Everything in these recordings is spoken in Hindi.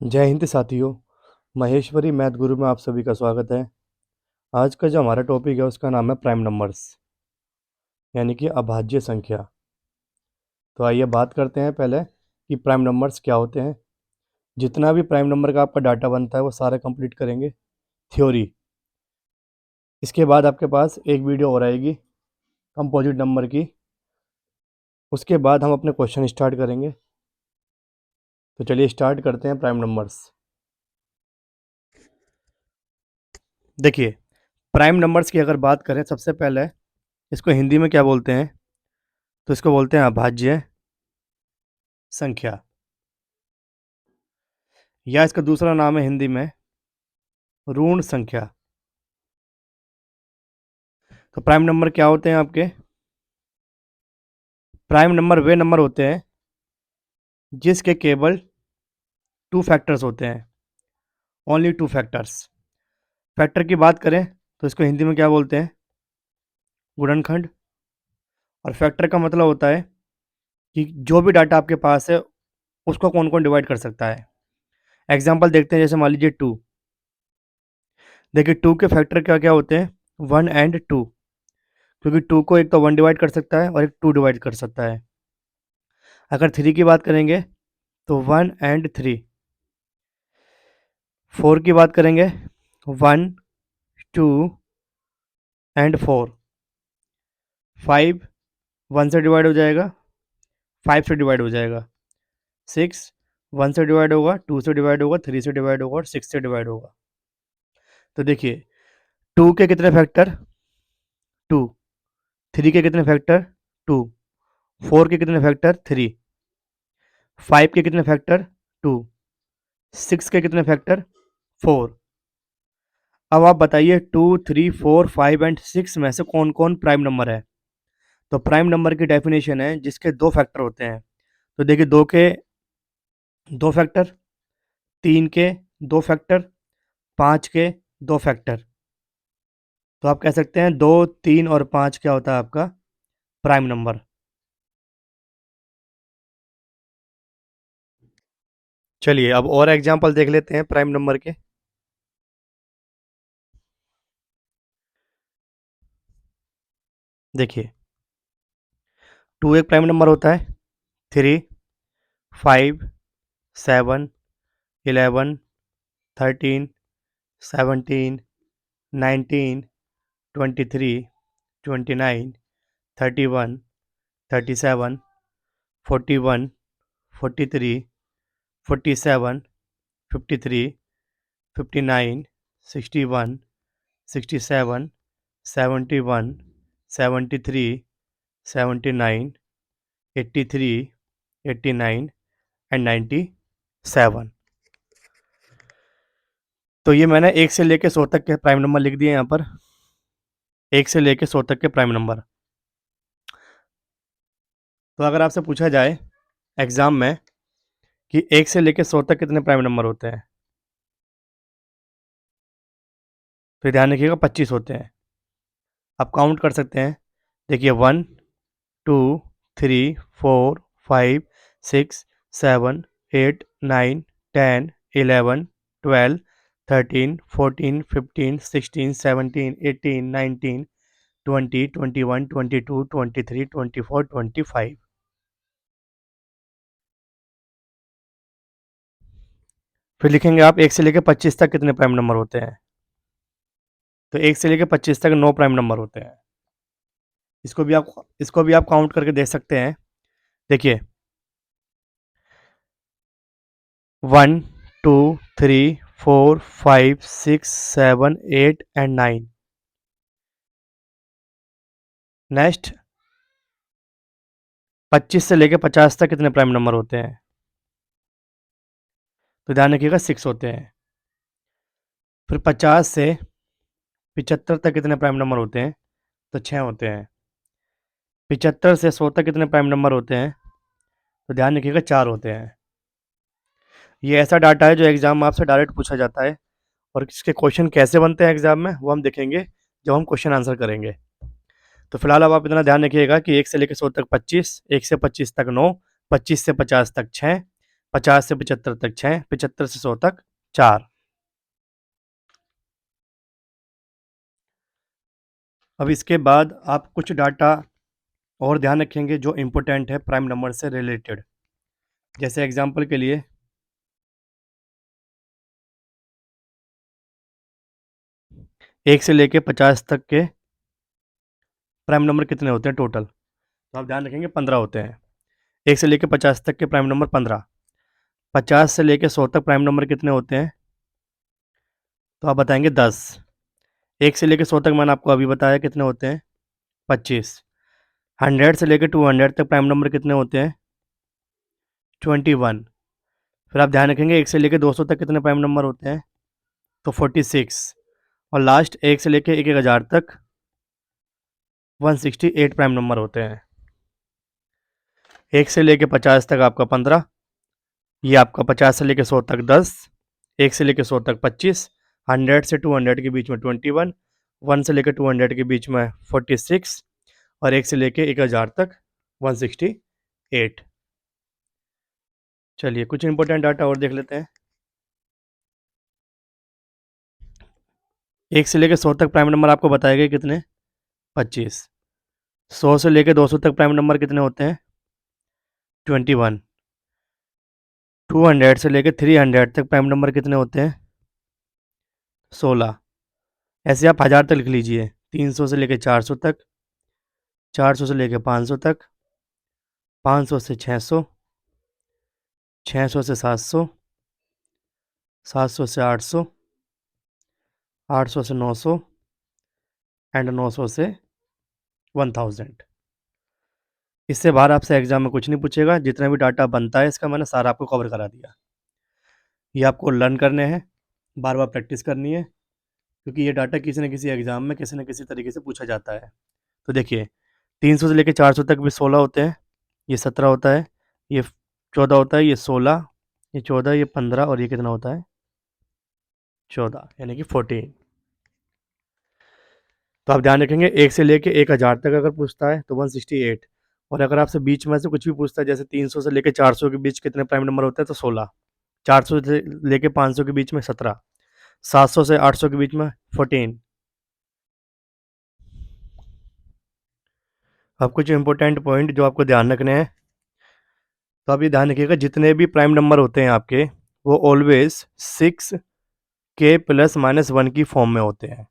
जय हिंद साथियों। महेश्वरी मैथ गुरु में आप सभी का स्वागत है। आज का जो हमारा टॉपिक है उसका नाम है प्राइम नंबर्स, यानी कि अभाज्य संख्या। तो आइए बात करते हैं पहले कि प्राइम नंबर्स क्या होते हैं। जितना भी प्राइम नंबर का आपका डाटा बनता है वो सारा कंप्लीट करेंगे थ्योरी। इसके बाद आपके पास एक वीडियो और आएगी कंपोजिट नंबर की। उसके बाद हम अपने क्वेश्चन स्टार्ट करेंगे। तो चलिए स्टार्ट करते हैं प्राइम नंबर्स। देखिए, प्राइम नंबर्स की अगर बात करें, सबसे पहले इसको हिंदी में क्या बोलते हैं, तो इसको बोलते हैं अभाज्य संख्या, या इसका दूसरा नाम है हिंदी में ऋण संख्या। तो प्राइम नंबर क्या होते हैं आपके? प्राइम नंबर वे नंबर होते हैं जिसके केवल टू फैक्टर्स होते हैं, ओनली टू फैक्टर्स। फैक्टर की बात करें तो इसको हिंदी में क्या बोलते हैं? गुणनखंड। और फैक्टर का मतलब होता है कि जो भी डाटा आपके पास है उसको कौन कौन डिवाइड कर सकता है। एग्जाम्पल देखते हैं, जैसे मान लीजिए टू। देखिए, टू के फैक्टर क्या क्या होते हैं? वन एंड टू, क्योंकि टू को एक तो वन डिवाइड कर सकता है और एक टू डिवाइड कर सकता है। अगर थ्री की बात करेंगे तो वन एंड थ्री। फोर की बात करेंगे, one two and four. Five one से डिवाइड हो जाएगा, फाइव से डिवाइड हो जाएगा। सिक्स वन से डिवाइड होगा, टू से डिवाइड होगा, थ्री से डिवाइड होगा और सिक्स से डिवाइड होगा। तो देखिए, टू के कितने फैक्टर? टू। थ्री के कितने फैक्टर? टू। फोर के कितने फैक्टर? थ्री। फाइव के कितने फैक्टर? टू। सिक्स के कितने फैक्टर? फोर। अब आप बताइए, two three four five and six में से कौन कौन प्राइम नंबर है? तो प्राइम नंबर की डेफिनेशन है जिसके दो फैक्टर होते हैं। तो देखिए, दो के दो फैक्टर, तीन के दो फैक्टर, पाँच के दो फैक्टर। तो आप कह सकते हैं दो, तीन और पाँच क्या होता है आपका प्राइम नंबर। चलिए अब और एग्जांपल देख लेते हैं प्राइम नंबर के। देखिए, टू एक प्राइम नंबर होता है। Three, five, seven, eleven, thirteen, seventeen, nineteen, 23, 29, 31, 37, 41, 43, 47, 53, 59, 61, 67, 71, 73, 79, 83, 89 and 97। तो ये मैंने एक से लेके 100 तक के प्राइम नंबर लिख दिए यहाँ पर। एक से लेके 100 तक के प्राइम नंबर। तो अगर आपसे पूछा जाए एग्जाम में कि एक से लेके 100 तक कितने प्राइम नंबर होते हैं, तो ध्यान रखिएगा 25 होते हैं। आप काउंट कर सकते हैं। देखिए, one two three four five six seven eight nine 10 11 12 13 14 15 16 17 18 19 20 21 22 23 24 25। फिर लिखेंगे आप एक से लेकर 25 तक कितने प्राइम नंबर होते हैं। तो एक से लेकर 25 तक 9 प्राइम नंबर होते हैं। इसको भी आप काउंट करके देख सकते हैं। देखिए, one two three four five six seven eight and nine. Next, 25 से लेकर 50 तक कितने प्राइम नंबर होते हैं? तो ध्यान रखिएगा 6 होते हैं। फिर 50 से 75 तक कितने प्राइम नंबर होते हैं? तो 6 होते हैं। 75 से 100 तक कितने प्राइम नंबर होते हैं? तो ध्यान रखिएगा 4 होते हैं। ये ऐसा डाटा है जो एग्जाम में आपसे डायरेक्ट पूछा जाता है, और इसके क्वेश्चन कैसे बनते हैं एग्जाम में वो हम देखेंगे जब हम क्वेश्चन आंसर करेंगे। तो फिलहाल अब आप इतना ध्यान रखिएगा कि एक से लेकर 100 तक 25, एक से 25 तक 9, 25 से 50 तक 6, 50 से 75 तक 6, 75 से 100 तक 4। अब इसके बाद आप कुछ डाटा और ध्यान रखेंगे जो इम्पोर्टेंट है प्राइम नंबर से रिलेटेड। जैसे एग्जांपल के लिए 1 से लेके 50 तक के प्राइम नंबर कितने होते हैं टोटल, तो आप ध्यान रखेंगे 15 होते हैं। 1 से लेके 50 तक के प्राइम नंबर 15। 50 से लेके 100 तक प्राइम नंबर कितने होते हैं, तो आप बताएंगे 10। 1 से लेके 100 तक मैंने आपको अभी बताया कितने होते हैं, 25। 100 से लेके 200 तक प्राइम नंबर कितने होते हैं, 21। फिर आप ध्यान रखेंगे 1 से लेके 200 तक कितने प्राइम नंबर होते हैं, तो 46। और लास्ट 1 से लेके 1000 तक 168 प्राइम नंबर होते हैं। 1 से लेके 50 तक आपका 15, ये आपका 50 से लेके 100 तक 10, 1 से लेके 100 तक 25, 100 से 200 के बीच में 21, 1 से लेके 200 के बीच में 46 और 1 से लेके 1000 तक 168। चलिए कुछ इंपॉर्टेंट डाटा और देख लेते हैं। 1 से लेके 100 तक प्राइम नंबर आपको बताए गए कितने, 25। 100 से लेके 200 तक प्राइम नंबर कितने होते हैं, 21। 200 से लेके 300 तक प्राइम नंबर कितने होते हैं, 16। ऐसे आप 1000 तक लिख लीजिए। 300 से लेके 400 तक, 400 से लेके 500 तक, 500 से 600, 600 से 700, 700 से 800, 800 से 900 एंड 900 से 1000। इससे बाहर आपसे एग्जाम में कुछ नहीं पूछेगा। जितना भी डाटा बनता है इसका मैंने सारा आपको कवर करा दिया। ये आपको लर्न करने हैं, बार बार प्रैक्टिस करनी है, क्योंकि ये डाटा किसी न किसी एग्जाम में किसी न किसी तरीके से पूछा जाता है। तो देखिए 300 से लेकर 400 तक भी 16 होते हैं, ये 17 होता है, ये 14 होता है, ये 16, ये 14, ये 15 और ये कितना होता है, 14, यानी कि 14। तो आप ध्यान रखेंगे 1 से लेके 1000 तक अगर पूछता है तो 168। और अगर आपसे बीच में से कुछ भी पूछता है, जैसे 300 से लेके 400 के बीच कितने प्राइम नंबर होते हैं, तो 16। 400 से लेके 500 के बीच में 17। 700 से 800 के बीच में 14। अब कुछ इंपॉर्टेंट पॉइंट जो आपको ध्यान रखने हैं, तो आप ये ध्यान रखिएगा जितने भी प्राइम नंबर होते हैं आपके, वो ऑलवेज 6k+-1 की फॉर्म में होते हैं।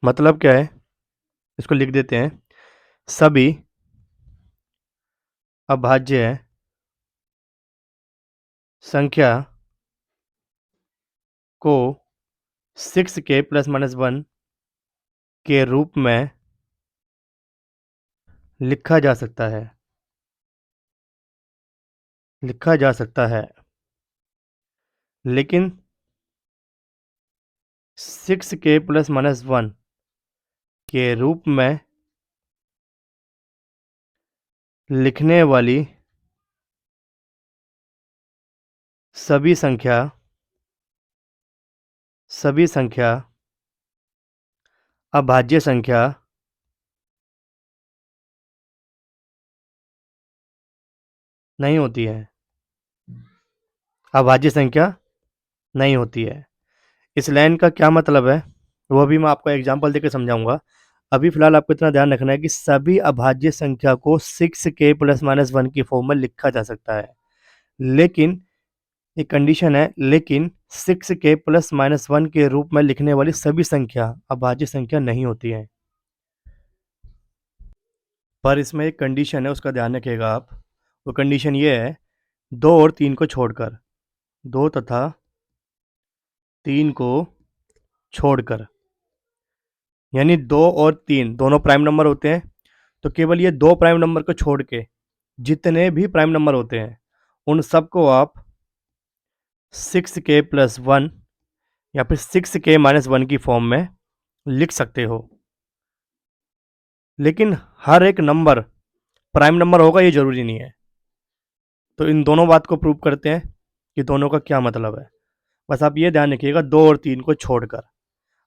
मतलब क्या है, इसको लिख देते हैं। सभी अभाज्य संख्या को 6k+-1 के रूप में लिखा जा सकता है, लेकिन 6k+-1 के रूप में लिखने वाली सभी संख्या अभाज्य संख्या नहीं होती है, अभाज्य संख्या नहीं होती है। इस लाइन का क्या मतलब है, वो भी मैं आपको एग्जांपल देके समझाऊंगा। अभी फिलहाल आपको इतना ध्यान रखना है कि सभी अभाज्य संख्या को 6k+-1 की फॉर्म में लिखा जा सकता है, लेकिन एक कंडीशन है, लेकिन 6k+-1 के रूप में लिखने वाली सभी संख्या अभाज्य संख्या नहीं होती है। पर इसमें एक कंडीशन है, उसका ध्यान रखिएगा आप। वो कंडीशन ये है, 2 और 3 को छोड़कर, 2 तथा 3 को छोड़कर, यानी 2 और 3 दोनों प्राइम नंबर होते हैं, तो केवल ये 2 प्राइम नंबर को छोड़ के जितने भी प्राइम नंबर होते हैं उन सबको आप 6k+1 या फिर 6k-1 की फॉर्म में लिख सकते हो। लेकिन हर एक नंबर प्राइम नंबर होगा ये ज़रूरी नहीं है। तो इन दोनों बात को प्रूव करते हैं कि दोनों का क्या मतलब है। बस आप ये ध्यान रखिएगा 2 और 3 को छोड़कर।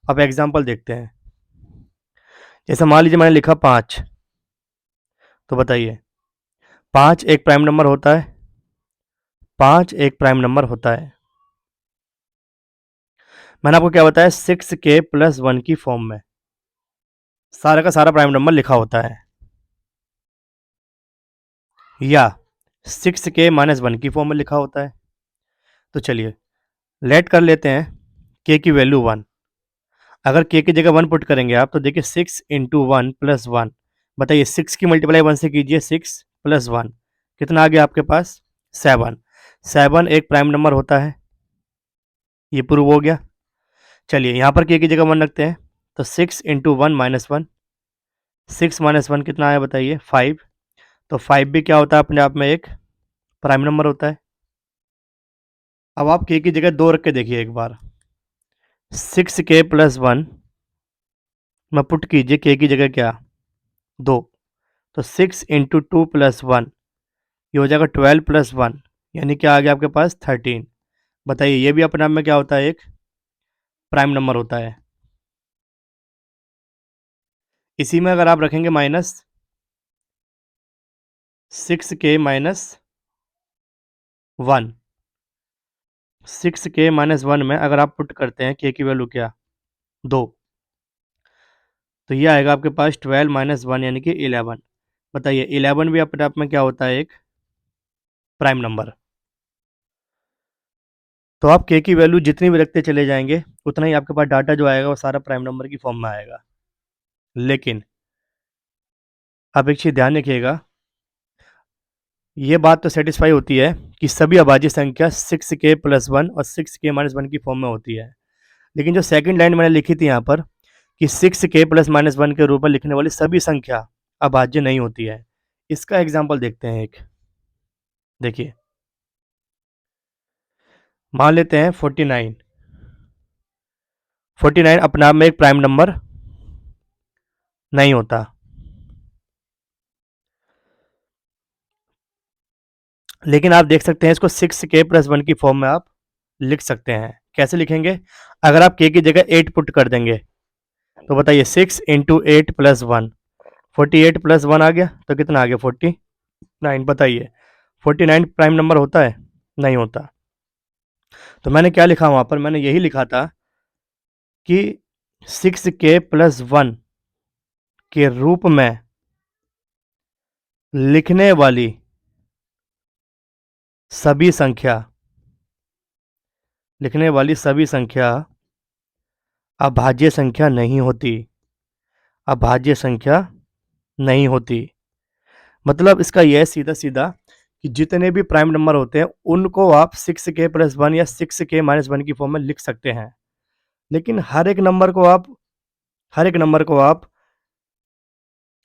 अब एग्जांपल देखते हैं। जैसे मान लीजिए मैंने लिखा 5, तो बताइए 5 एक प्राइम नंबर होता है, 5 एक प्राइम नंबर होता है। मैंने आपको क्या बताया, 6k+1 की फॉर्म में सारा का सारा प्राइम नंबर लिखा होता है, या 6k-1 की फॉर्म में लिखा होता है। तो चलिए लेट कर लेते हैं k की वैल्यू 1। अगर k की जगह 1 पुट करेंगे आप, तो देखिए 6 × 1 + 1, बताइए 6 की मल्टीप्लाई 1 से कीजिए, 6 + 1 कितना आ गया आपके पास, 7। 7 एक प्राइम नंबर होता है, ये प्रूव हो गया। चलिए यहाँ पर k की जगह 1 रखते हैं, तो 6 × 1 - 1, 6 - 1 कितना आया बताइए, 5। तो 5 भी क्या होता है अपने आप में, एक प्राइम नंबर होता है। अब आप k की जगह 2 रख के देखिए एक बार, 6k+1 में पुट कीजिए k की जगह क्या, 2। तो 6 × 2 + 1, ये हो जाएगा 12 + 1, यानी क्या आ गया आपके पास, 13। बताइए ये भी अपने आप में क्या होता है, एक प्राइम नंबर होता है। इसी में अगर आप रखेंगे माइनस, 6k-1, 6k-1 में अगर आप पुट करते हैं k की वैल्यू क्या, 2, तो ये आएगा आपके पास 12 - 1 यानी कि 11। बताइए 11 भी अपने आप में क्या होता है, एक प्राइम नंबर। तो आप k की वैल्यू जितनी भी रखते चले जाएंगे, उतना ही आपके पास डाटा जो आएगा वो सारा प्राइम नंबर की फॉर्म में आएगा। लेकिन आप एक चीज़ ध्यान रखिएगा, ये बात तो सेटिस्फाई होती है कि सभी अभाज्य संख्या 6k+1 और 6k-1 की फॉर्म में होती है। लेकिन जो सेकंड लाइन मैंने लिखी थी यहाँ पर, कि 6k+-1 के रूप में लिखने वाली सभी संख्या अभाज्य नहीं होती है, इसका एग्जाम्पल देखते हैं एक। देखिए मान लेते हैं 49। 49 अपने आप में एक प्राइम नंबर नहीं होता, लेकिन आप देख सकते हैं इसको 6k+1 की फॉर्म में आप लिख सकते हैं। कैसे लिखेंगे, अगर आप k की जगह 8 पुट कर देंगे, तो बताइए 6 × 8 + 1, 48 + 1 आ गया, तो कितना आ गया, 49। बताइए 49 प्राइम नंबर होता है, नहीं होता। तो मैंने क्या लिखा वहां पर, मैंने यही लिखा था कि 6k+1 के रूप में लिखने वाली सभी संख्या, लिखने वाली सभी संख्या अभाज्य संख्या नहीं होती, अभाज्य संख्या नहीं होती। मतलब इसका यह सीधा सीधा कि जितने भी प्राइम नंबर होते हैं उनको आप 6k+1 या 6k-1 की फॉर्म में लिख सकते हैं, लेकिन हर एक नंबर को आप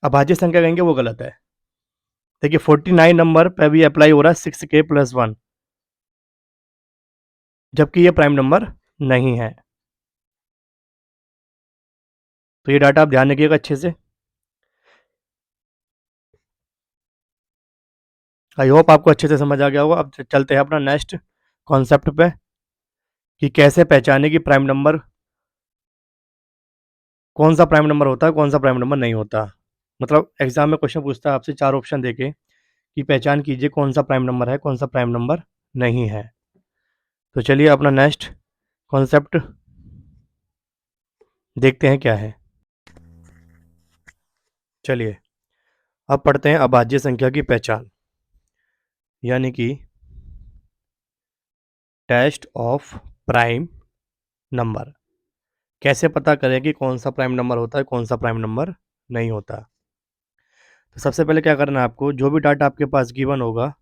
अभाज्य संख्या कहेंगे, वो गलत है। देखिए 49 नंबर पे भी अप्लाई हो रहा है 6k+1, जबकि ये प्राइम नंबर नहीं है। तो ये डाटा आप ध्यान रखिएगा अच्छे से। आई होप आपको अच्छे से समझ आ गया होगा। अब चलते हैं अपना नेक्स्ट कॉन्सेप्ट पे, कि कैसे पहचाने कि प्राइम नंबर, कौन सा प्राइम नंबर होता है, कौन सा प्राइम नंबर नहीं होता। मतलब एग्जाम में क्वेश्चन पूछता है आपसे 4 ऑप्शन देके कि पहचान कीजिए कौन सा प्राइम नंबर है, कौन सा प्राइम नंबर नहीं है। तो चलिए अपना नेक्स्ट कॉन्सेप्ट देखते हैं क्या है। चलिए अब पढ़ते हैं अभाज्य संख्या की पहचान, यानी कि टेस्ट ऑफ प्राइम नंबर। कैसे पता करें कि कौन सा प्राइम नंबर होता है, कौन सा प्राइम नंबर नहीं होता। तो सबसे पहले क्या करना है आपको, जो भी डाटा आपके पास गिवन होगा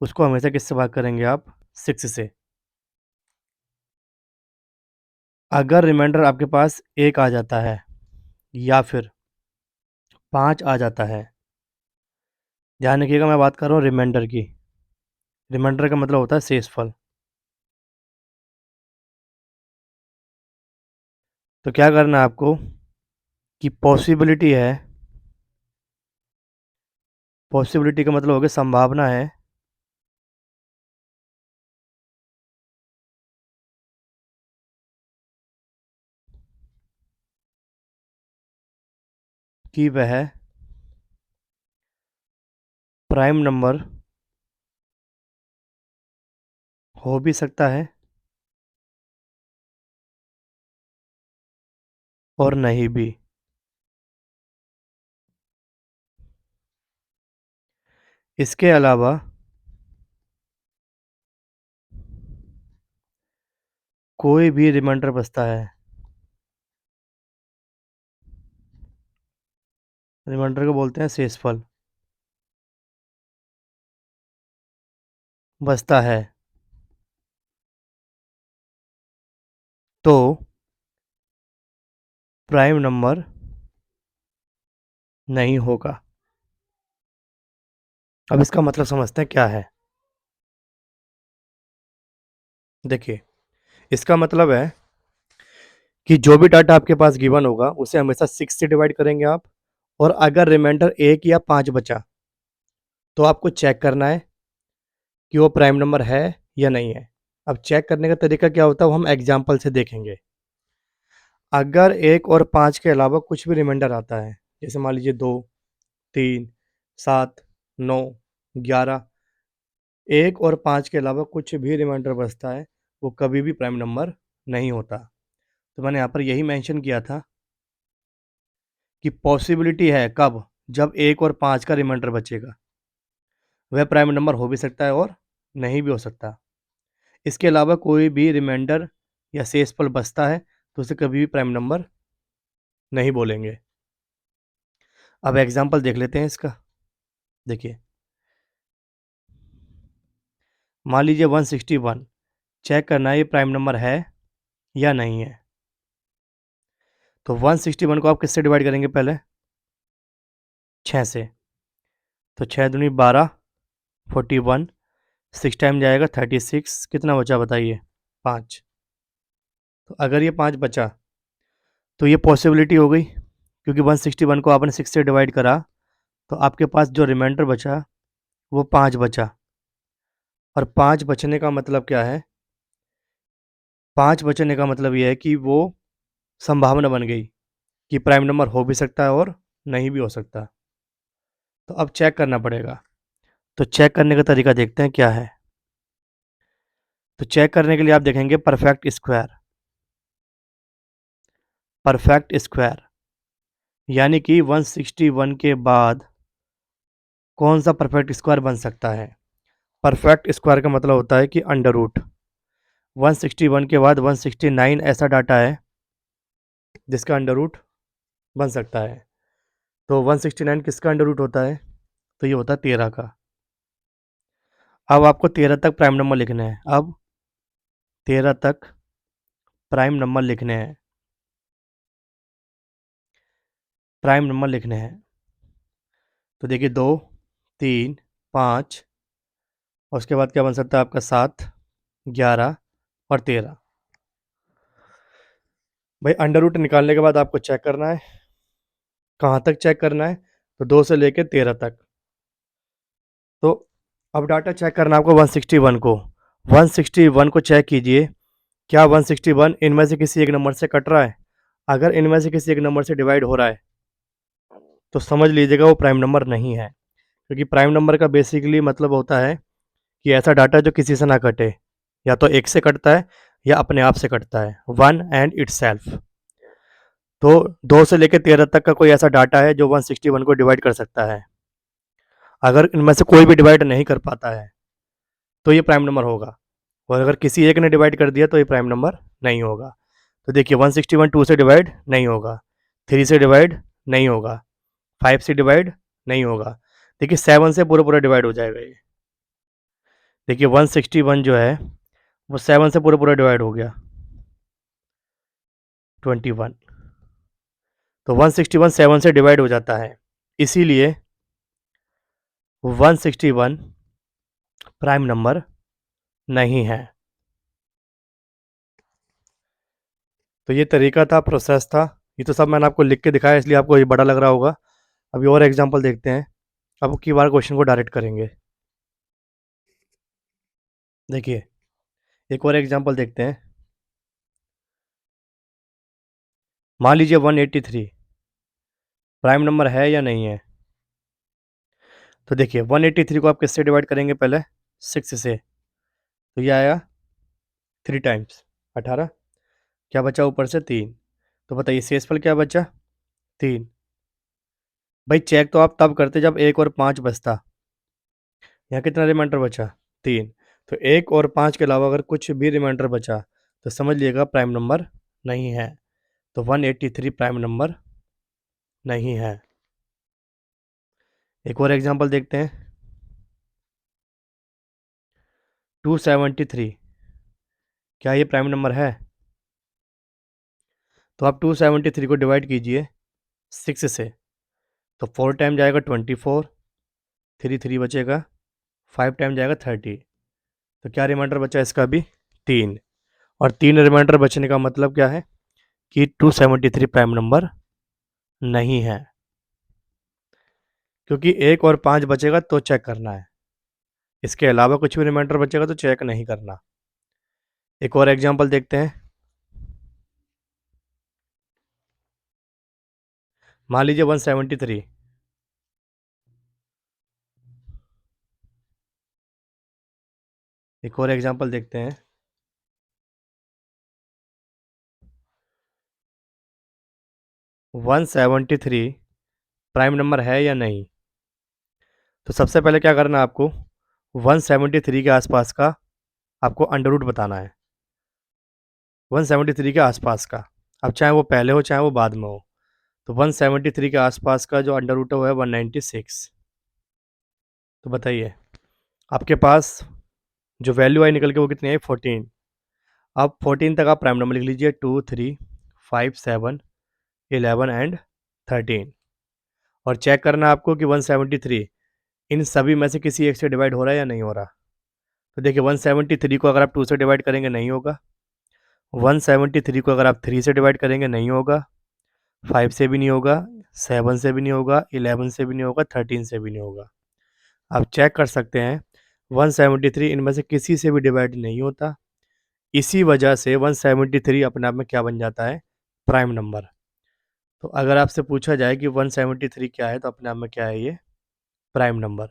उसको हमेशा किससे भाग करेंगे आप, 6 से। अगर रिमाइंडर आपके पास 1 आ जाता है या फिर 5 आ जाता है, ध्यान रखिएगा मैं बात कर रहा हूँ रिमाइंडर की। रिमाइंडर का मतलब होता है शेषफल। तो क्या करना है आपको, कि पॉसिबिलिटी है, पॉसिबिलिटी का मतलब हो गया संभावना है कि वह प्राइम नंबर हो भी सकता है और नहीं भी। इसके अलावा कोई भी रिमाइंडर बचता है। रिमाइंडर को बोलते हैं शेषफल। बचता है तो प्राइम नंबर नहीं होगा। अब इसका मतलब समझते हैं क्या है। देखिए, इसका मतलब है कि जो भी डाटा आपके पास गिवन होगा उसे हमेशा 6 से डिवाइड करेंगे आप, और अगर रिमाइंडर 1 या 5 बचा तो आपको चेक करना है कि वो प्राइम नंबर है या नहीं है। अब चेक करने का तरीका क्या होता है वो हम एग्जाम्पल से देखेंगे। अगर 1 और 5 के अलावा कुछ भी रिमाइंडर आता है, जैसे मान लीजिए 2, 3, 7, 9, 11, 1 और 5 के अलावा कुछ भी रिमाइंडर बचता है, वो कभी भी प्राइम नंबर नहीं होता। तो मैंने यहाँ पर यही मेंशन किया था कि पॉसिबिलिटी है कब, जब 1 और 5 का रिमाइंडर बचेगा। वह प्राइम नंबर हो भी सकता है और नहीं भी हो सकता। इसके अलावा कोई भी रिमाइंडर या शेषफल बचता है तो उसे कभी भी प्राइम नंबर नहीं बोलेंगे। अब एग्जाम्पल देख लेते हैं इसका। देखिए, मान लीजिए 161 चेक करना है ये प्राइम नंबर है या नहीं है। तो 161 को आप किससे डिवाइड करेंगे पहले? 6 से। तो 6 दूनी 12, 41, 6 टाइम जाएगा 36, कितना बचा बताइए? 5। तो अगर ये 5 बचा तो ये पॉसिबिलिटी हो गई, क्योंकि 161 को आपने 6 से डिवाइड करा तो आपके पास जो रिमाइंडर बचा वो 5 बचा। और 5 बचने का मतलब क्या है? 5 बचने का मतलब ये है कि वो संभावना बन गई कि प्राइम नंबर हो भी सकता है और नहीं भी हो सकता। तो अब चेक करना पड़ेगा। तो चेक करने का तरीका देखते हैं क्या है। तो चेक करने के लिए आप देखेंगे परफेक्ट स्क्वायर। परफेक्ट स्क्वायर यानी कि 161 के बाद कौन सा परफेक्ट स्क्वायर बन सकता है? परफेक्ट स्क्वायर का मतलब होता है कि अंडर रूट। 161 के बाद 169 ऐसा डाटा है जिसका अंडर रूट बन सकता है। तो 169 किसका अंडर रूट होता है? तो ये होता है 13 का। अब आपको 13 तक प्राइम नंबर लिखने हैं। अब 13 तक प्राइम नंबर लिखने हैं। प्राइम नंबर लिखने हैं। तो देखिए 2, 3, 5 और उसके बाद क्या बन सकता है आपका 7, 11 और 13। भाई अंडर रूट निकालने के बाद आपको चेक करना है। कहाँ तक चेक करना है? तो 2 से लेकर 13 तक। तो अब डाटा चेक करना है आपको 161 को। 161 को चेक कीजिए, क्या 161 इनमें से किसी एक नंबर से कट रहा है? अगर इनमें से किसी एक नंबर से डिवाइड हो रहा है तो समझ लीजिएगा वो प्राइम नंबर नहीं है, क्योंकि प्राइम नंबर का बेसिकली मतलब होता है कि ऐसा डाटा जो किसी से ना कटे, या तो एक से कटता है या अपने आप से कटता है, वन एंड इट्स सेल्फ। तो 2 से लेकर 13 तक का कोई ऐसा डाटा है जो 161 को डिवाइड कर सकता है। अगर इनमें से कोई भी डिवाइड नहीं कर पाता है तो ये प्राइम नंबर होगा, और अगर किसी एक ने डिवाइड कर दिया तो ये प्राइम नंबर नहीं होगा। तो देखिए 161 2 से डिवाइड नहीं होगा, 3 से डिवाइड नहीं होगा, 5 से डिवाइड नहीं होगा। देखिए 7 से पूरा पूरा डिवाइड हो जाएगा ये। देखिए 161 जो है वो 7 से पूरा पूरा डिवाइड हो गया, 21। तो 161 7 से डिवाइड हो जाता है, इसीलिए 161 प्राइम नंबर नहीं है। तो ये तरीका था, प्रोसेस था। ये तो सब मैंने आपको लिख के दिखाया इसलिए आपको ये बड़ा लग रहा होगा। अभी और एग्जांपल देखते हैं। अब की बार क्वेश्चन को डायरेक्ट करेंगे। देखिए, एक और एग्जांपल देखते हैं। मान लीजिए 183 प्राइम नंबर है या नहीं है। तो देखिए 183 को आप किससे डिवाइड करेंगे? पहले 6 से। तो ये आया 3 टाइम्स 18, क्या बचा ऊपर से 3। तो बताइए शेषफल क्या बचा 3। भाई चेक तो आप तब करते जब 1 और 5 बचता। यहाँ कितना रिमाइंडर बचा 3। तो 1 और 5 के अलावा अगर कुछ भी रिमाइंडर बचा तो समझ लीजिएगा प्राइम नंबर नहीं है। तो 183 प्राइम नंबर नहीं है। एक और एग्जांपल देखते हैं 273, क्या ये प्राइम नंबर है। तो आप 273 को डिवाइड कीजिए 6 से। तो 4 टाइम जाएगा 24, 3 3 बचेगा, 5 टाइम जाएगा 30। तो क्या रिमाइंडर बचा इसका भी 3। और 3 रिमाइंडर बचने का मतलब क्या है कि 273 प्राइम नंबर नहीं है। क्योंकि 1 और 5 बचेगा तो चेक करना है, इसके अलावा कुछ भी रिमाइंडर बचेगा तो चेक नहीं करना। एक और एग्जांपल देखते हैं। मान लीजिए 173, एक और एग्जांपल देखते हैं 173 प्राइम नंबर है या नहीं। तो सबसे पहले क्या करना है आपको 173 के आसपास का आपको अंडर रूट बताना है। 173 के आसपास का, अब चाहे वो पहले हो चाहे वो बाद में हो। तो 173 के आसपास का जो अंडर रूट है वो है 196। तो बताइए आपके पास जो वैल्यू आई निकल के वो कितनी आई 14। अब 14 तक आप प्राइम नंबर लिख लीजिए 2 3 5 7 11 एंड 13। और चेक करना है आपको कि 173 इन सभी में से किसी एक से डिवाइड हो रहा है या नहीं हो रहा। तो देखिए 173 को अगर आप 2 से डिवाइड करेंगे नहीं होगा, 173 को अगर आप 3 से डिवाइड करेंगे नहीं होगा, 5 से भी नहीं होगा, 7 से भी नहीं होगा, 11 से भी नहीं होगा, 13 से भी नहीं होगा। आप चेक कर सकते हैं 173 इनमें से किसी से भी डिवाइड नहीं होता। इसी वजह से 173 अपने आप में क्या बन जाता है प्राइम नंबर। तो अगर आपसे पूछा जाए कि 173 क्या है तो अपने आप में क्या है ये प्राइम नंबर।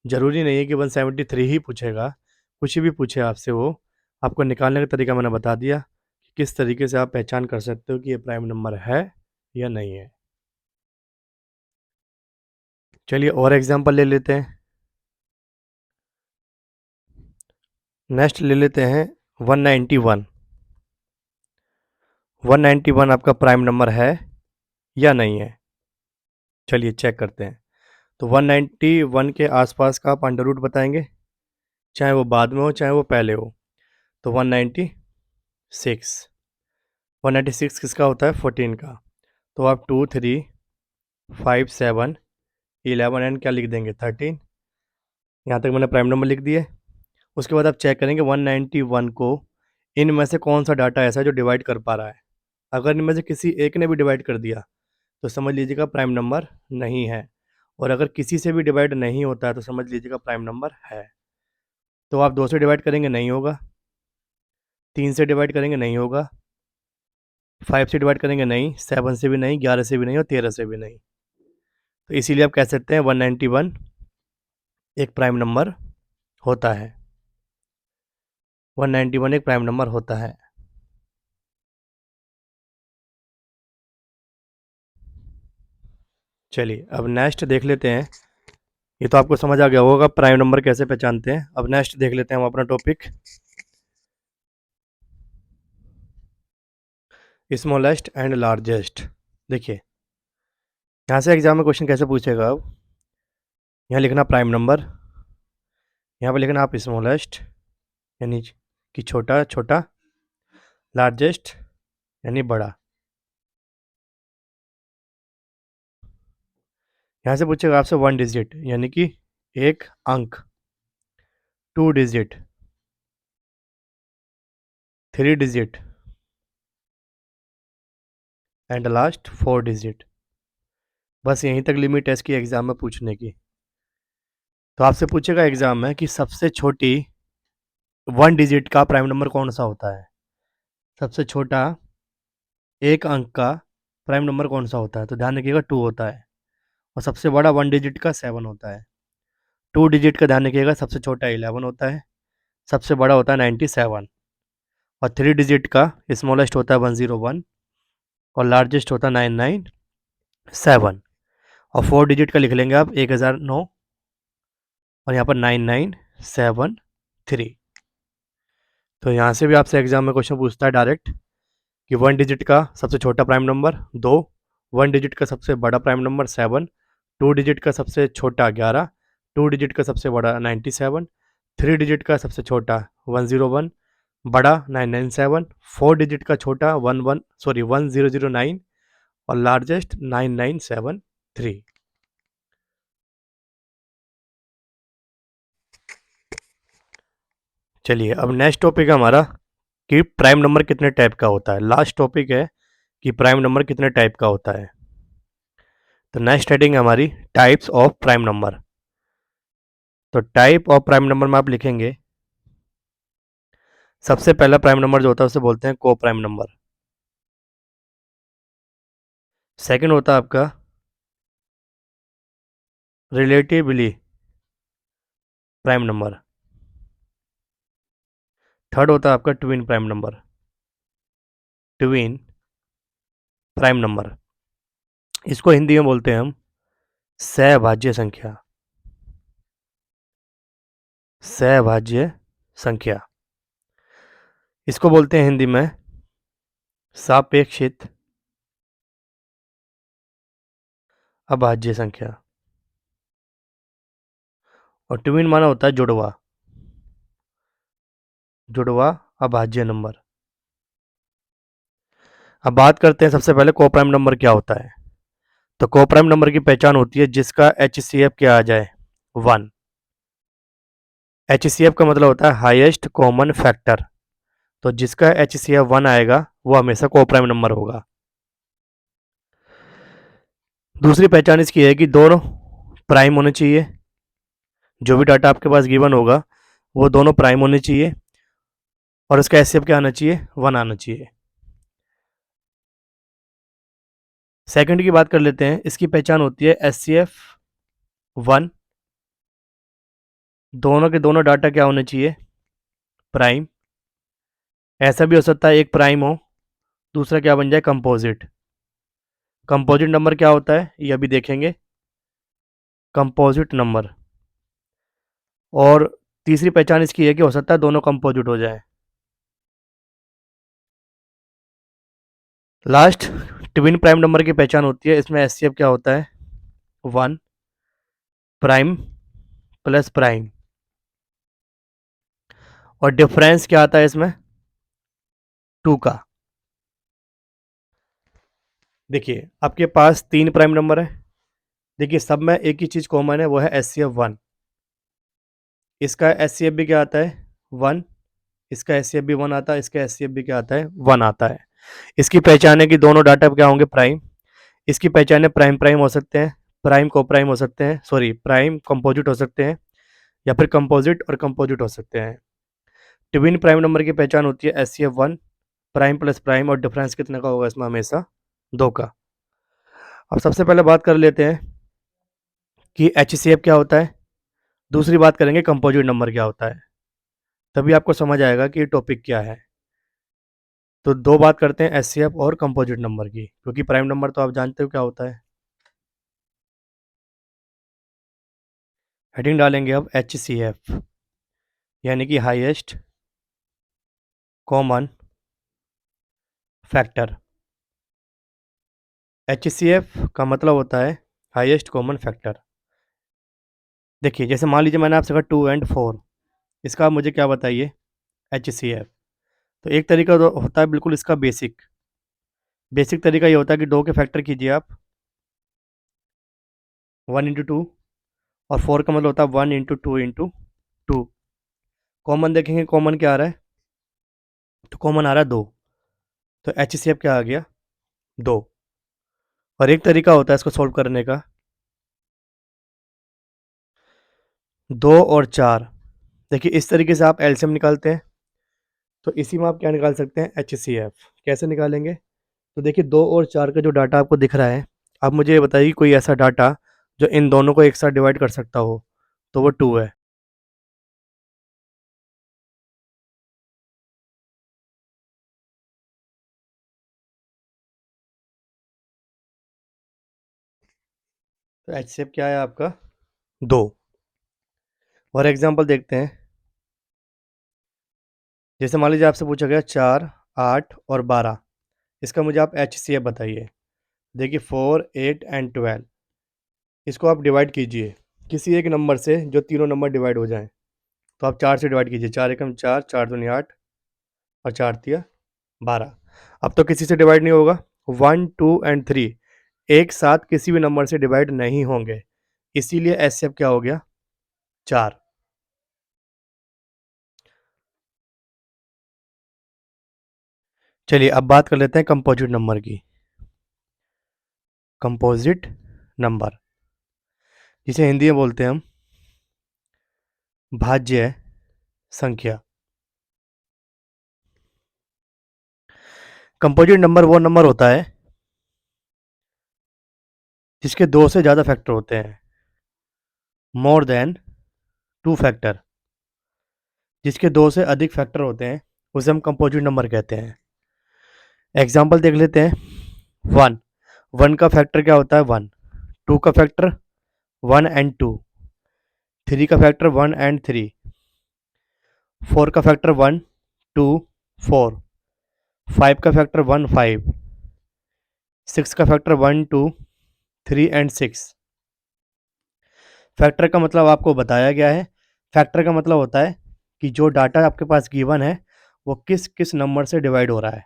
ज़रूरी नहीं है कि 173 ही पूछेगा, कुछ भी पूछे आपसे वो आपको निकालने का तरीका मैंने बता दिया कि किस तरीके से आप पहचान कर सकते हो कि ये प्राइम नंबर है या नहीं है। चलिए और एग्जांपल ले लेते हैं। नेक्स्ट ले लेते हैं 191। 191 आपका प्राइम नंबर है या नहीं है। चलिए चेक करते हैं। तो 191 के आसपास का आप अंडर रूट बताएंगे, चाहे वो बाद में हो चाहे वो पहले हो। तो 196, 196 किसका होता है 14 का। तो आप 2 3 5 7 11 एंड क्या लिख देंगे 13। यहाँ तक मैंने प्राइम नंबर लिख दिए। उसके बाद आप चेक करेंगे 191 को इनमें से कौन सा डाटा ऐसा है जो डिवाइड कर पा रहा है। अगर इनमें से किसी एक ने भी डिवाइड कर दिया तो समझ लीजिएगा प्राइम नंबर नहीं है। और अगर किसी से भी डिवाइड नहीं होता है तो समझ लीजिएगा प्राइम नंबर है। तो आप 2 से डिवाइड करेंगे नहीं होगा, 3 से डिवाइड करेंगे नहीं होगा, 5 से डिवाइड करेंगे नहीं, 7 से भी नहीं, 11 से भी नहीं और 13 से भी नहीं। तो इसीलिए आप कह सकते हैं 191 एक प्राइम नंबर होता है। 191 एक प्राइम नंबर होता है। चलिए अब नेक्स्ट देख लेते हैं। ये तो आपको समझ आ गया होगा प्राइम नंबर कैसे पहचानते हैं। अब नेक्स्ट देख लेते हैं हम अपना टॉपिक स्मॉलेस्ट एंड लार्जेस्ट। देखिए यहाँ से एग्जाम में क्वेश्चन कैसे पूछेगा। अब यहाँ लिखना प्राइम नंबर, यहाँ पर लिखना आप स्मॉलेस्ट यानी कि छोटा छोटा, लार्जेस्ट यानी बड़ा। यहाँ से पूछेगा आपसे 1 डिजिट यानी कि एक अंक, 2 digit, 3 digit and last 4 digit. बस यहीं तक लिमिट है इसकी एग्ज़ाम में पूछने की। तो आपसे पूछेगा एग्ज़ाम में कि सबसे छोटी 1 डिजिट का प्राइम नंबर कौन सा होता है। सबसे छोटा एक अंक का प्राइम नंबर कौन सा होता है। तो ध्यान रखिएगा 2 होता है। और सबसे बड़ा 1 डिजिट का 7 होता है। 2 डिजिट का ध्यान रखिएगा सबसे छोटा 11 होता है, सबसे बड़ा होता है 97। और 3 डिजिट का स्मॉलेस्ट होता है 101 और लार्जेस्ट होता है 997 और 4 डिजिट का लिख लेंगे आप 1009 और यहाँ पर 9973। तो यहाँ से भी आपसे एग्जाम में क्वेश्चन पूछता है डायरेक्ट कि 1 डिजिट का सबसे छोटा प्राइम नंबर 2, 1 डिजिट का सबसे बड़ा प्राइम नंबर 7, 2 डिजिट का सबसे छोटा 11, 2 डिजिट का सबसे बड़ा 97, 3 डिजिट का सबसे छोटा 101, बड़ा 997, 4 डिजिट का छोटा 1009 और लार्जेस्ट 9973। चलिए अब नेक्स्ट टॉपिक है हमारा कि प्राइम नंबर कितने टाइप का होता है। लास्ट टॉपिक है कि प्राइम नंबर कितने टाइप का होता है। तो नेक्स्ट हेडिंग है हमारी टाइप्स ऑफ प्राइम नंबर। तो टाइप ऑफ प्राइम नंबर में आप लिखेंगे सबसे पहला प्राइम नंबर जो होता है उसे बोलते हैं को प्राइम नंबर। सेकंड होता है आपका रिलेटिवली प्राइम नंबर। थर्ड होता है आपका twin prime number, twin prime number. इसको हिंदी में बोलते हैं हम सहभाज्य संख्या, सहभाज्य संख्या। इसको बोलते हैं हिंदी में सापेक्षित अभाज्य संख्या। और ट्विन माना होता है जुड़वा, जुड़वा अभाज्य नंबर। अब बात करते हैं सबसे पहले को प्राइम नंबर क्या होता है। तो को प्राइम नंबर की पहचान होती है जिसका HCF क्या आ जाए 1। HCF का मतलब होता है हाईएस्ट कॉमन फैक्टर। तो जिसका HCF 1 आएगा वो हमेशा को प्राइम नंबर होगा। दूसरी पहचान इसकी है कि दोनों प्राइम होने चाहिए। जो भी डाटा आपके पास गिवन होगा वो दोनों प्राइम होने चाहिए और उसका HCF क्या आना चाहिए 1 आना चाहिए। सेकंड की बात कर लेते हैं। इसकी पहचान होती है HCF 1, दोनों के दोनों डाटा क्या होने चाहिए प्राइम। ऐसा भी हो सकता है एक प्राइम हो दूसरा क्या बन जाए कंपोजिट। कंपोजिट नंबर क्या होता है ये अभी देखेंगे, कंपोजिट नंबर। और तीसरी पहचान इसकी है कि हो सकता है दोनों कंपोजिट हो जाए। लास्ट ट्विन प्राइम नंबर की पहचान होती है। इसमें HCF क्या होता है 1 प्राइम प्लस प्राइम और डिफरेंस क्या आता है इसमें 2 का। देखिए आपके पास 3 प्राइम नंबर है। देखिए सब में एक ही चीज़ कॉमन है वो है HCF 1। इसका HCF भी क्या आता है 1, इसका HCF भी 1 आता है, इसका HCF भी क्या आता है 1 आता है। इसकी पहचान है कि दोनों डाटा क्या होंगे प्राइम। इसकी पहचान है प्राइम प्राइम हो सकते हैं, प्राइम को प्राइम हो सकते हैं, सॉरी प्राइम कंपोजिट हो सकते हैं या फिर कंपोजिट और कंपोजिट हो सकते हैं। ट्विन प्राइम नंबर की पहचान होती है HCF 1 प्राइम प्लस प्राइम और डिफरेंस कितने का होगा इसमें हमेशा 2 का। अब सबसे पहले बात कर लेते हैं कि HCF क्या होता है, दूसरी बात करेंगे कंपोजिट नंबर क्या होता है, तभी आपको समझ आएगा कि ये टॉपिक क्या है। तो दो बात करते हैं HCF और कंपोजिट नंबर की, क्योंकि प्राइम नंबर तो आप जानते हो क्या होता है। हेडिंग डालेंगे अब HCF यानी कि हाईएस्ट कॉमन फैक्टर। HCF का मतलब होता है हाईएस्ट कॉमन फैक्टर। देखिए जैसे मान लीजिए मैंने आपसे कहा 2 एंड 4, इसका आप मुझे क्या बताइए HCF। तो एक तरीका तो होता है बिल्कुल इसका बेसिक बेसिक तरीका ये होता है कि 2 के फैक्टर कीजिए आप 1 इंटू 2 और 4 का मतलब होता है 1 इंटू 2 इंटू 2। कॉमन देखेंगे कॉमन क्या आ रहा है, तो कॉमन आ रहा है 2, तो HCF क्या आ गया 2। और एक तरीका होता है इसको सॉल्व करने का 2 और 4। देखिए इस तरीके से आप एलसीएम निकालते हैं, तो इसी में आप क्या निकाल सकते हैं HCF। कैसे निकालेंगे, तो देखिए 2 और 4 का जो डाटा आपको दिख रहा है, आप मुझे ये बताइए कोई ऐसा डाटा जो इन दोनों को एक साथ डिवाइड कर सकता हो, तो वो 2 है। तो HCF क्या है आपका 2। और एग्जांपल देखते हैं। जैसे मान लीजिए आपसे पूछा गया 4, 8 और 12, इसका मुझे आप HCF बताइए। देखिए 4, 8 एंड 12, इसको आप डिवाइड कीजिए किसी एक नंबर से जो तीनों नंबर डिवाइड हो जाएं। तो आप 4 से डिवाइड कीजिए, 4 एकम 4, 4 दूनी 8 और 4 तिया 12। अब तो किसी से डिवाइड नहीं होगा। 1, 2 एंड 3 एक साथ किसी भी नंबर से डिवाइड नहीं होंगे, इसीलिए HCF क्या हो गया 4। चलिए अब बात कर लेते हैं कंपोजिट नंबर की। कंपोजिट नंबर, जिसे हिंदी में बोलते हैं हम भाज्य संख्या। कंपोजिट नंबर वो नंबर होता है जिसके 2 से ज़्यादा फैक्टर होते हैं, मोर देन 2 फैक्टर। जिसके 2 से अधिक फैक्टर होते हैं उसे हम कंपोजिट नंबर कहते हैं। एग्जाम्पल देख लेते हैं। 1, 1 का फैक्टर क्या होता है 1, 2 का फैक्टर 1 एंड 2, 3 का फैक्टर 1 एंड 3, 4 का फैक्टर 1, 2, 4, 5 का फैक्टर 1, 5, 6 का फैक्टर 1, 2, 3 एंड 6। फैक्टर का मतलब आपको बताया गया है। फैक्टर का मतलब होता है कि जो डाटा आपके पास गिवन है वो किस किस नंबर से डिवाइड हो रहा है।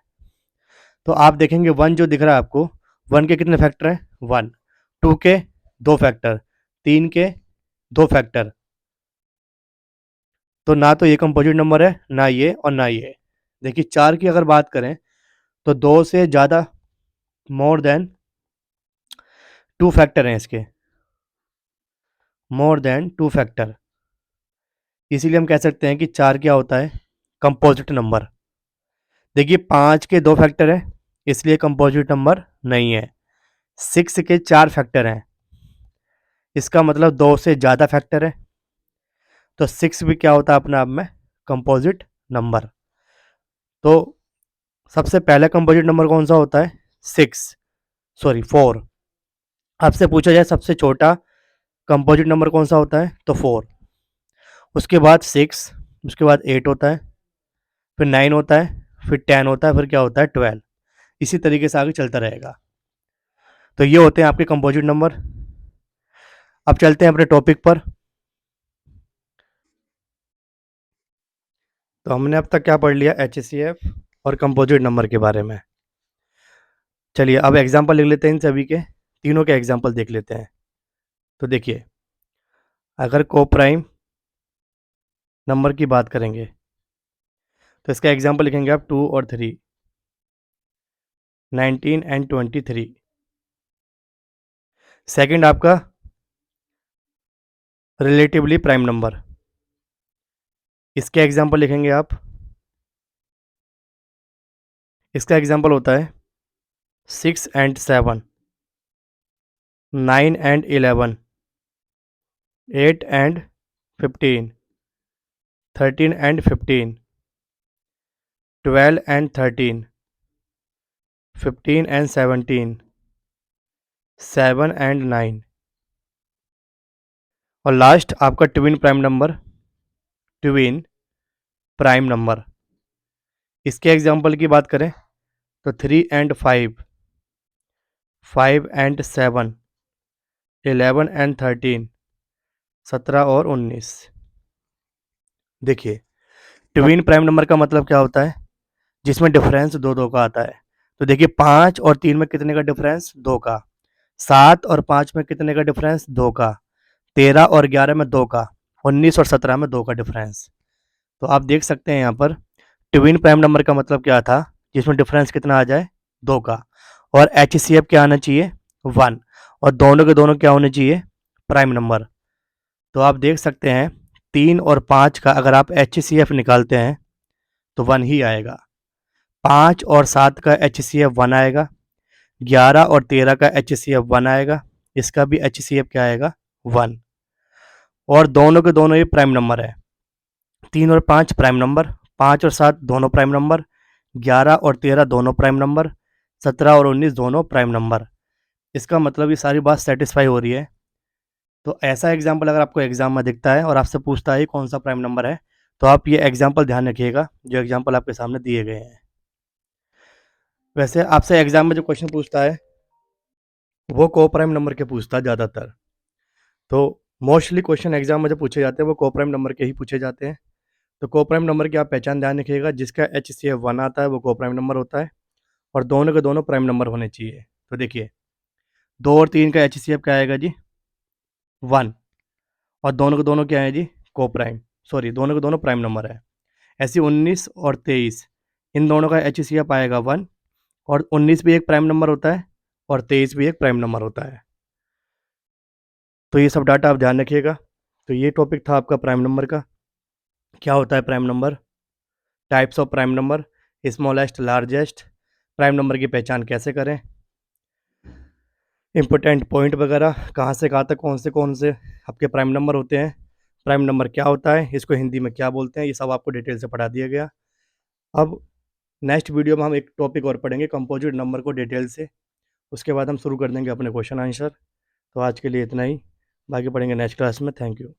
तो आप देखेंगे 1 जो दिख रहा है आपको, 1 के कितने फैक्टर हैं 1, 2 के 2 फैक्टर, 3 के 2 फैक्टर। तो ना तो ये कंपोजिट नंबर है, ना ये और ना ये। देखिए 4 की अगर बात करें तो 2 से ज़्यादा, मोर देन 2 फैक्टर हैं इसके, मोर देन 2 फैक्टर। इसीलिए हम कह सकते हैं कि 4 क्या होता है कंपोजिट नंबर। देखिए 5 के 2 फैक्टर हैं इसलिए कंपोजिट नंबर नहीं है। 6 के 4 फैक्टर हैं, इसका मतलब 2 से ज़्यादा फैक्टर है, तो 6 भी क्या होता है अपने आप में कंपोजिट नंबर। तो सबसे पहला कंपोजिट नंबर कौन सा होता है 4। आपसे पूछा जाए सबसे छोटा कंपोजिट नंबर कौन सा होता है तो 4, उसके बाद 6, उसके बाद 8 होता है, फिर 9 होता है, फिर 10 होता है, फिर क्या होता है 12। इसी तरीके से आगे चलता रहेगा। तो ये होते हैं आपके कंपोजिट नंबर। अब चलते हैं अपने टॉपिक पर। तो हमने अब तक क्या पढ़ लिया HCF और कंपोजिट नंबर के बारे में। चलिए अब एग्जाम्पल लिख लेते हैं, इन सभी के तीनों के एग्जाम्पल देख लेते हैं। तो देखिए अगर को प्राइम नंबर की बात करेंगे तो इसका एग्जाम्पल लिखेंगे आप 2 और 3, 19 एंड 23। सेकंड आपका रिलेटिवली प्राइम नंबर, इसके एग्जाम्पल लिखेंगे आप, इसका एग्जाम्पल होता है 6 and 7, 9 and 11, 8 and 15, 13 and 15, 12 and 13, 15 and 17, 7 and 9, और लास्ट आपका twin prime number, twin prime number. इसके एग्जाम्पल की बात करें तो 3 एंड 5, 5 एंड 7, 11 एंड 13, 17 और 19। देखिए ट्विन प्राइम नंबर का मतलब क्या होता है जिसमें डिफरेंस 2 का आता है। तो देखिए 5 और 3 में कितने का डिफरेंस 2 का, 7 और 5 में कितने का डिफरेंस 2 का, 13 और 11 में 2 का, 19 और 17 में 2 का डिफरेंस। तो आप देख सकते हैं यहाँ पर ट्विन प्राइम नंबर का मतलब क्या था जिसमें डिफरेंस कितना आ जाए 2 का, और HCF क्या आना चाहिए 1, और दोनों के दोनों क्या होने चाहिए प्राइम नंबर। तो आप देख सकते हैं 3 और 5 का अगर आप HCF निकालते हैं तो 1 ही आएगा। 5 और 7 का HCF 1 आएगा, 11 और 13 का HCF 1 आएगा, इसका भी HCF क्या आएगा 1, और दोनों के दोनों ये प्राइम नंबर है। 3 और 5 प्राइम नंबर, 5 और 7 दोनों प्राइम नंबर, 11 और 13 दोनों प्राइम नंबर, 17 और 19 दोनों प्राइम नंबर। इसका मतलब ये सारी बात सेटिस्फाई हो रही है तो ऐसा एग्जाम्पल अगर आपको एग्जाम में दिखता है और आपसे पूछता है कौन सा प्राइम नंबर है, तो आप ये एग्जाम्पल ध्यान रखिएगा जो एग्जाम्पल आपके सामने दिए गए हैं। वैसे आपसे एग्जाम में जो क्वेश्चन पूछता है वो को प्राइम नंबर के पूछता है ज़्यादातर। तो मोस्टली क्वेश्चन एग्जाम में जो पूछे जाते हैं वो को प्राइम नंबर के ही पूछे जाते हैं। तो को प्राइम नंबर की आप पहचान ध्यान रखिएगा, जिसका HCF 1 आता है वो को प्राइम नंबर होता है और दोनों के दोनों प्राइम नंबर होने चाहिए। तो देखिए 2 और 3 का HCF क्या आएगा जी 1, और दोनों के दोनों क्या है जी को प्राइम, सॉरी दोनों के दोनों प्राइम नंबर है। ऐसे 19 और 23 इन दोनों का HCF आएगा 1, और 19 भी एक प्राइम नंबर होता है और 23 भी एक प्राइम नंबर होता है। तो ये सब डाटा आप ध्यान रखिएगा। तो ये टॉपिक था आपका प्राइम नंबर का। क्या होता है prime number, types of prime number, smallest largest, prime number की पहचान कैसे करें, इंपॉर्टेंट पॉइंट वगैरह, कहाँ से कहाँ तक कौन से आपके प्राइम नंबर होते हैं, प्राइम नंबर क्या होता है, इसको हिंदी में क्या बोलते हैं, ये सब आपको डिटेल से पढ़ा दिया गया। अब नेक्स्ट वीडियो में हम एक टॉपिक और पढ़ेंगे कंपोजिट नंबर को डिटेल से, उसके बाद हम शुरू कर देंगे अपने क्वेश्चन आंसर। तो आज के लिए इतना ही, बाकी पढ़ेंगे नेक्स्ट क्लास में। Thank you.